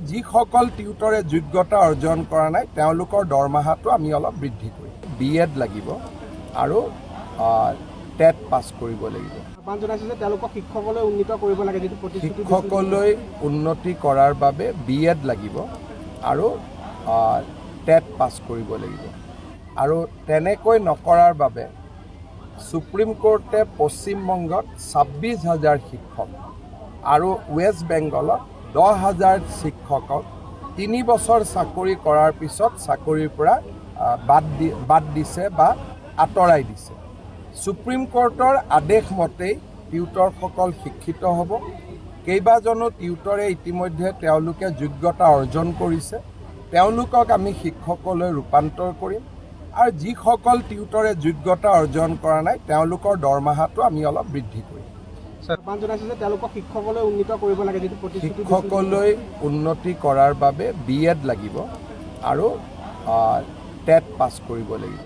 যিসকল টিউটৰে যোগ্যতা অৰ্জন কৰা নাই তেওঁলোকৰ দৰমহাটো আমি অলপ বৃদ্ধি কৰিম। BEd লাগিব আৰু টেট পাছ কৰিব লাগিব। শিক্ষকলৈ উন্নীত কৰিব লাগে, যিটো প্ৰতিশ্ৰুতি শিক্ষকলৈ উন্নতি কৰাৰ বাবে BEd লাগিব আৰু টেট পাছ কৰিব লাগিব। আৰু তেনেকৈ নকৰাৰ বাবে সুপ্ৰিম কোৰ্টে পশ্চিমবংগত 26,000 শিক্ষক আৰু ৱেষ্ট বেংগলত 10,000 শিক্ষকক 3 বছৰ চাকৰি কৰাৰ পিছত চাকৰিৰ পৰা বাদ দিছে বা আঁতৰাই দিছে। সুপ্ৰিম কোৰ্টৰ আদেশ মতেই টিউটৰসকল শিক্ষিত হ'ব। কেইবাজনো টিউটৰে ইতিমধ্যে তেওঁলোকে যোগ্যতা অৰ্জন কৰিছে, তেওঁলোকক আমি শিক্ষকলৈ ৰূপান্তৰ কৰিম। আৰু যিসকল টিউটৰে যোগ্যতা অৰ্জন কৰা নাই তেওঁলোকৰ দৰমহাটো আমি অলপ বৃদ্ধি কৰিম। শিক্ষকলৈ উন্নীত কৰিব লাগে, যিটো প্ৰতিশ্ৰুতি শিক্ষকলৈ উন্নতি কৰাৰ বাবে BEd লাগিব আৰু টেট পাছ কৰিব লাগিব।